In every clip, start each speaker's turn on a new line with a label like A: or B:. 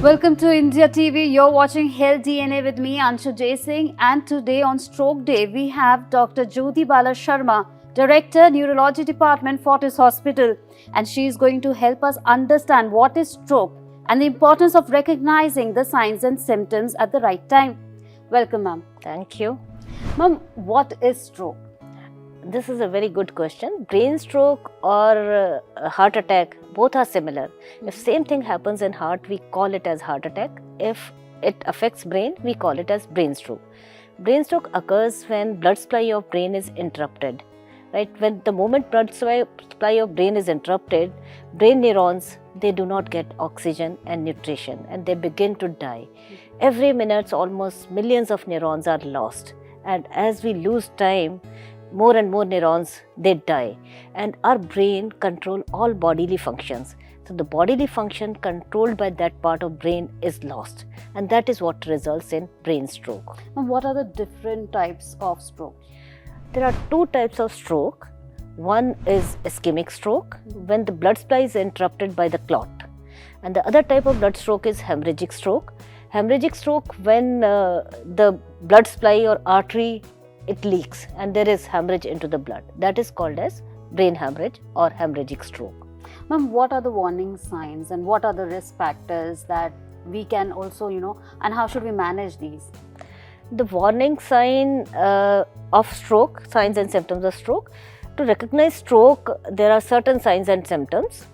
A: Welcome to India TV. You're watching HealthDNA with me, Anshu Jaising, and today on Stroke Day, we have Dr. Jyoti Bala Sharma, Director, Neurology Department, Fortis Hospital, and she is going to help us understand what is stroke and the importance of recognizing the signs and symptoms at the right time. Welcome, ma'am.
B: Thank you.
A: Ma'am, what is stroke?
B: This is a very good question. Brain stroke or heart attack, both are similar. If same thing happens in heart, we call it as heart attack. If it affects brain, we call it as brain stroke. Brain stroke occurs when blood supply of brain is interrupted. Right? When the moment blood supply of brain is interrupted, brain neurons, they do not get oxygen and nutrition and they begin to die. Every minute, almost millions of neurons are lost. And as we lose time, more and more neurons, they die. And our brain control all bodily functions. So the bodily function controlled by that part of brain is lost. And that is what results in brain stroke.
A: And what are the different types of stroke?
B: There are two types of stroke. One is ischemic stroke, when the blood supply is interrupted by the clot. And the other type of blood stroke is hemorrhagic stroke. Hemorrhagic stroke when the blood supply or artery, it leaks and there is hemorrhage into the blood. That is called as brain hemorrhage or hemorrhagic stroke.
A: Ma'am, what are the warning signs and what are the risk factors that we can also, and how should we manage these?
B: The warning sign of stroke, signs and symptoms of stroke. To recognize stroke, there are certain signs and symptoms.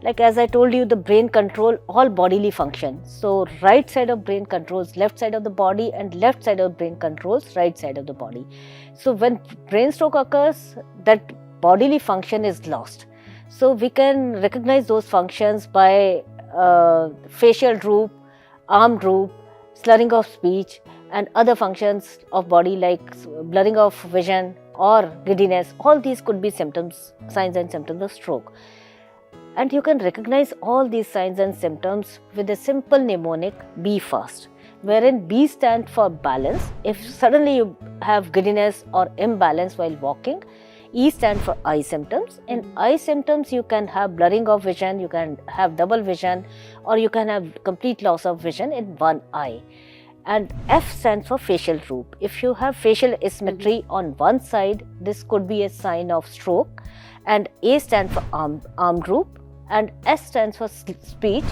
B: Like as I told you, the brain control all bodily functions. So right side of brain controls left side of the body and left side of brain controls right side of the body. So when brain stroke occurs, that bodily function is lost. So we can recognize those functions by facial droop, arm droop, slurring of speech and other functions of body like blurring of vision or giddiness. All these could be symptoms, signs and symptoms of stroke. And you can recognize all these signs and symptoms with a simple mnemonic B fast, wherein B stands for balance. If suddenly you have giddiness or imbalance while walking, E stands for eye symptoms. In eye symptoms, you can have blurring of vision, you can have double vision, or you can have complete loss of vision in one eye. And F stands for facial droop. If you have facial asymmetry on one side, this could be a sign of stroke. And A stands for arm droop. And S stands for speech.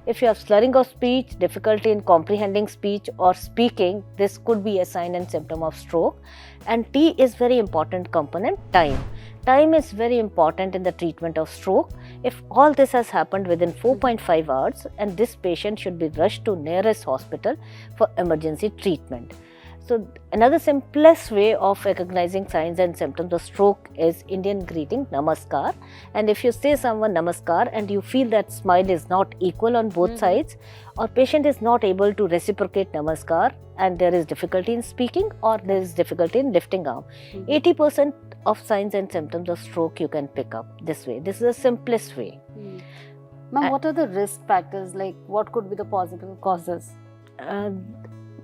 B: If you have slurring of speech, difficulty in comprehending speech or speaking, this could be a sign and symptom of stroke. And T is very important component, time. Time is very important in the treatment of stroke. If all this has happened within 4.5 hours, and this patient should be rushed to nearest hospital for emergency treatment. So another simplest way of recognizing signs and symptoms of stroke is Indian greeting Namaskar. And if you say someone Namaskar and you feel that smile is not equal on both sides, or patient is not able to reciprocate Namaskar and there is difficulty in speaking or there is difficulty in lifting arm, 80% of signs and symptoms of stroke you can pick up this way. This is the simplest way.
A: Ma'am, what are the risk factors? Like what could be the possible causes?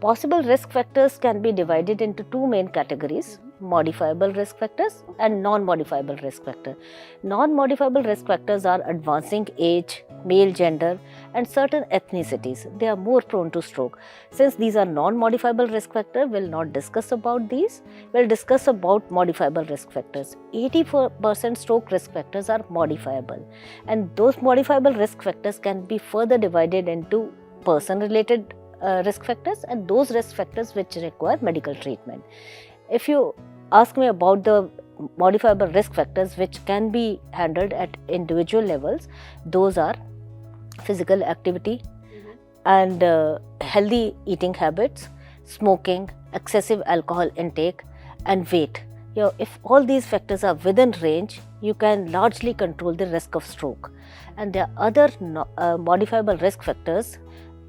B: Possible risk factors can be divided into two main categories, modifiable risk factors and non-modifiable risk factors. Non-modifiable risk factors are advancing age, male gender and certain ethnicities. They are more prone to stroke. Since these are non-modifiable risk factors, we will not discuss about these. We will discuss about modifiable risk factors. 84% stroke risk factors are modifiable, and those modifiable risk factors can be further divided into person-related risk factors and those risk factors which require medical treatment. If you ask me about the modifiable risk factors which can be handled at individual levels, those are physical activity and healthy eating habits, smoking, excessive alcohol intake and weight. If all these factors are within range, you can largely control the risk of stroke. And there are other modifiable risk factors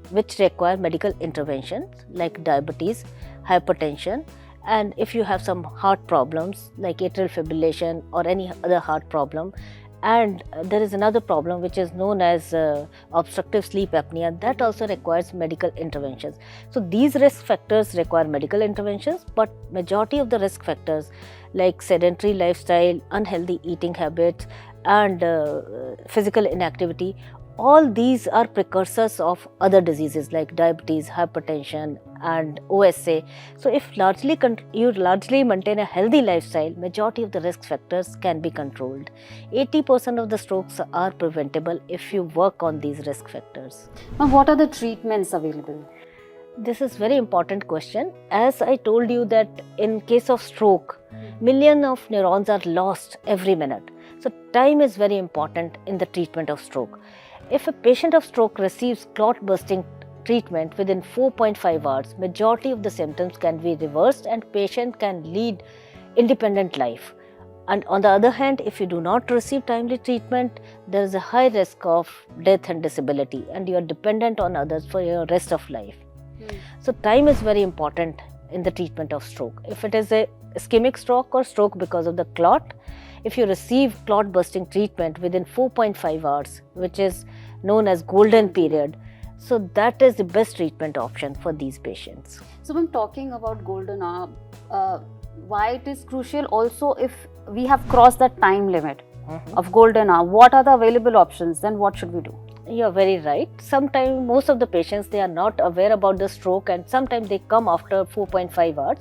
B: which require medical interventions like diabetes, hypertension, and if you have some heart problems like atrial fibrillation or any other heart problem, and there is another problem which is known as obstructive sleep apnea, that also requires medical interventions. So these risk factors require medical interventions, but majority of the risk factors like sedentary lifestyle, unhealthy eating habits and physical inactivity, all these are precursors of other diseases like diabetes, hypertension and OSA. So if you largely maintain a healthy lifestyle, majority of the risk factors can be controlled. 80% of the strokes are preventable if you work on these risk factors.
A: Ma'am, what are the treatments available?
B: This is very important question. As I told you that in case of stroke, millions of neurons are lost every minute. So time is very important in the treatment of stroke. If a patient of stroke receives clot busting treatment within 4.5 hours, majority of the symptoms can be reversed and patient can lead independent life. And on the other hand, if you do not receive timely treatment, there is a high risk of death and disability, and you are dependent on others for your rest of life. So time is very important in the treatment of stroke. If it is a ischemic stroke or stroke because of the clot, if you receive clot busting treatment within 4.5 hours, which is known as golden period, so that is the best treatment option for these patients.
A: So when talking about golden hour, why it is crucial also if we have crossed that time limit of golden hour, what are the available options, then what should we do?
B: You are very right. Sometimes most of the patients, they are not aware about the stroke, and sometimes they come after 4.5 hours.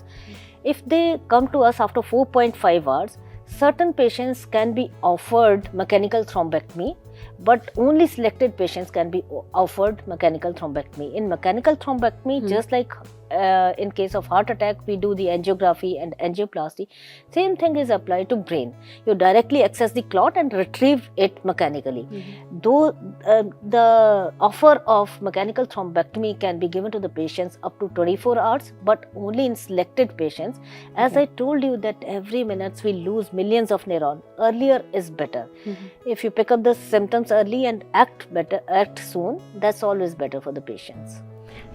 B: If they come to us after 4.5 hours, certain patients can be offered mechanical thrombectomy, but only selected patients can be offered mechanical thrombectomy. In mechanical thrombectomy, just like in case of heart attack, we do the angiography and angioplasty. Same thing is applied to brain. You directly access the clot and retrieve it mechanically. Though the offer of mechanical thrombectomy can be given to the patients up to 24 hours, but only in selected patients. As I told you that every minute we lose millions of neurons. Earlier is better. If you pick up the symptoms early and act soon, that's always better for the patients.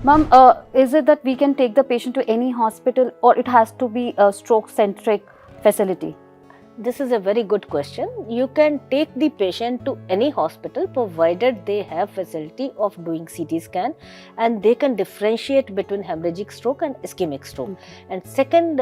A: Ma'am, is it that we can take the patient to any hospital, or it has to be a stroke-centric facility?
B: This is a very good question. You can take the patient to any hospital provided they have facility of doing CT scan, and they can differentiate between hemorrhagic stroke and ischemic stroke. And second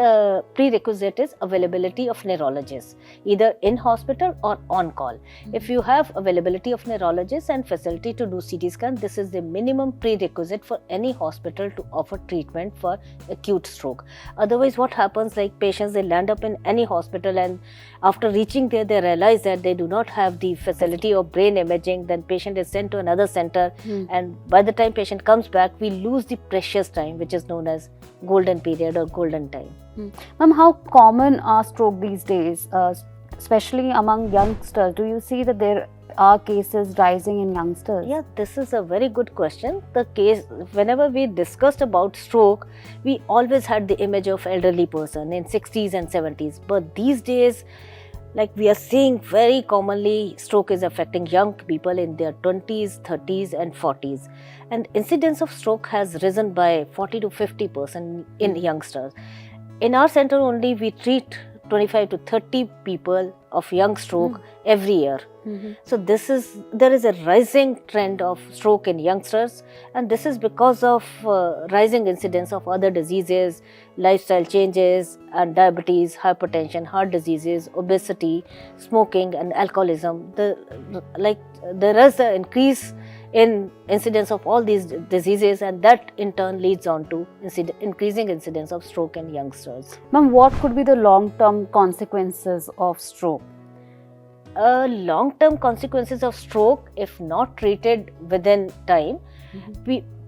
B: prerequisite is availability of neurologists, either in hospital or on call. If you have availability of neurologists and facility to do CT scan, this is the minimum prerequisite for any hospital to offer treatment for acute stroke. Otherwise, what happens, like patients, they land up in any hospital, and after reaching there, they realize that they do not have the facility of brain imaging. Then patient is sent to another center, and by the time patient comes back, we lose the precious time, which is known as golden period or golden time.
A: Ma'am, how common are stroke these days, especially among youngsters? Do you see that there are cases rising in youngsters?
B: Yeah, this is a very good question. The case, whenever we discussed about stroke, we always had the image of elderly person in 60s and 70s. But these days, like we are seeing very commonly, stroke is affecting young people in their 20s, 30s and 40s. And incidence of stroke has risen by 40 to 50% in youngsters. In our center only, we treat 25 to 30 people of young stroke every year. So there is a rising trend of stroke in youngsters, and this is because of rising incidence of other diseases, lifestyle changes and diabetes, hypertension, heart diseases, obesity, smoking and alcoholism. There is an increase in incidence of all these diseases, and that in turn leads on to increasing incidence of stroke in youngsters.
A: Ma'am, what could be the long-term consequences of stroke?
B: Long-term consequences of stroke, if not treated within time,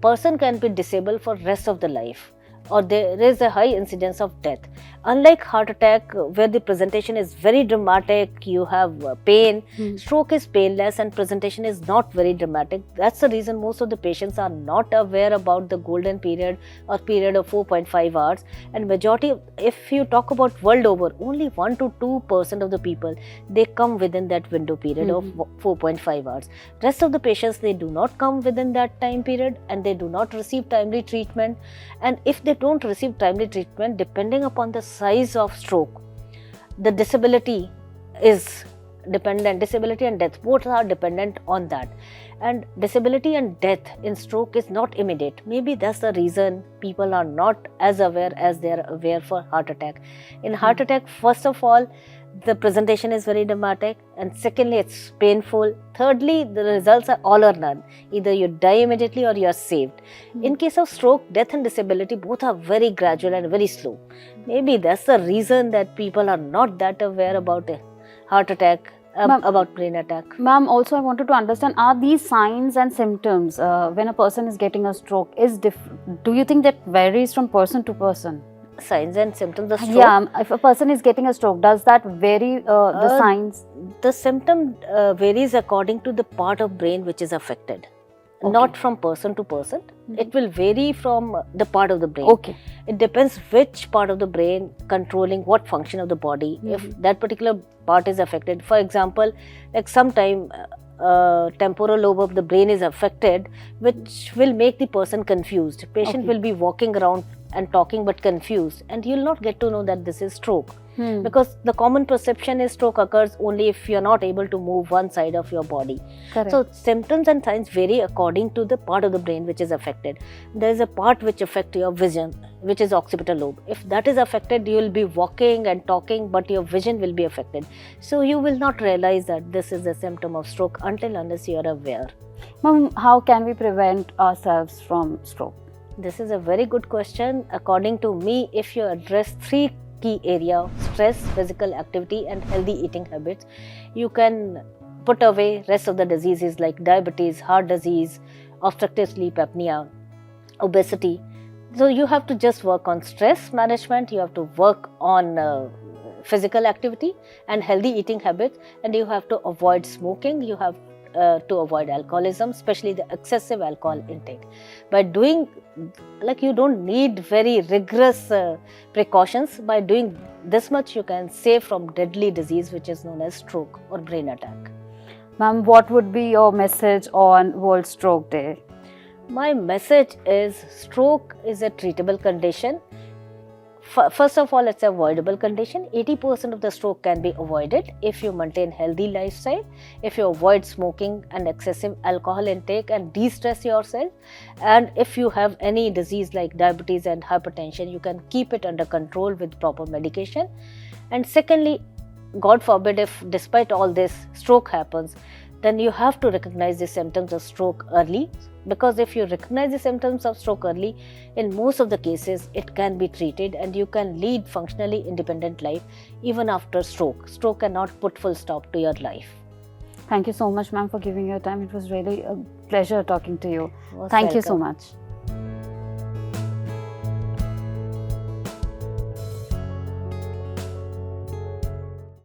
B: person can be disabled for rest of the life, or there is a high incidence of death. Unlike heart attack, where the presentation is very dramatic, you have pain, stroke is painless and presentation is not very dramatic. That's the reason most of the patients are not aware about the golden period or period of 4.5 hours. And majority, if you talk about world over, only 1 to 2% of the people, they come within that window period of 4.5 hours. Rest of the patients, they do not come within that time period, and they do not receive timely treatment. And if they don't receive timely treatment, depending upon the size of stroke, the disability is dependent. Disability and death, both are dependent on that. And disability and death in stroke is not immediate. Maybe that's the reason people are not as aware as they are aware for heart attack. In heart attack, first of all, the presentation is very dramatic, and secondly, it's painful. Thirdly, the results are all or none. Either you die immediately or you are saved. In case of stroke, death and disability, both are very gradual and very slow. Maybe that's the reason that people are not that aware about a heart attack, about brain attack.
A: Ma'am, also I wanted to understand, are these signs and symptoms when a person is getting a stroke is different? Do you think that varies from person to person?
B: Signs and symptoms of stroke?
A: Yeah, if a person is getting a stroke, does that vary the signs?
B: The symptom varies according to the part of brain which is affected.
A: Okay.
B: Not from person to person. It will vary from the part of the brain.
A: Okay.
B: It depends which part of the brain controlling what function of the body. If that particular part is affected, for example, like sometime temporal lobe of the brain is affected, which will make the person confused. Patient will be walking around and talking but confused, and you'll not get to know that this is stroke. Because the common perception is stroke occurs only if you're not able to move one side of your body.
A: Correct.
B: So symptoms and signs vary according to the part of the brain which is affected. There is a part which affects your vision, which is occipital lobe. If that is affected, you will be walking and talking, but your vision will be affected. So you will not realize that this is a symptom of stroke unless you are aware.
A: Ma'am, how can we prevent ourselves from stroke?
B: This is a very good question. According to me, if you address three key areas: stress, physical activity and healthy eating habits, you can put away rest of the diseases like diabetes, heart disease, obstructive sleep apnea, obesity. So you have to just work on stress management, you have to work on physical activity and healthy eating habits, and you have to avoid smoking, you have to avoid alcoholism, especially the excessive alcohol intake. By doing, like, you don't need very rigorous precautions. By doing this much, you can save from deadly disease which is known as stroke or brain attack.
A: Ma'am, what would be your message on World Stroke Day?
B: My message is stroke is a treatable condition. First of all, it's an avoidable condition. 80% of the stroke can be avoided if you maintain healthy lifestyle, if you avoid smoking and excessive alcohol intake and de-stress yourself, and if you have any disease like diabetes and hypertension, you can keep it under control with proper medication. And secondly, God forbid if despite all this stroke happens, then you have to recognize the symptoms of stroke early, because if you recognize the symptoms of stroke early, in most of the cases it can be treated and you can lead functionally independent life even after stroke. Stroke cannot put full stop to your life.
A: Thank you so much, ma'am, for giving your time. It was really a pleasure talking to you.
B: Most
A: Thank you so
B: welcome.
A: much.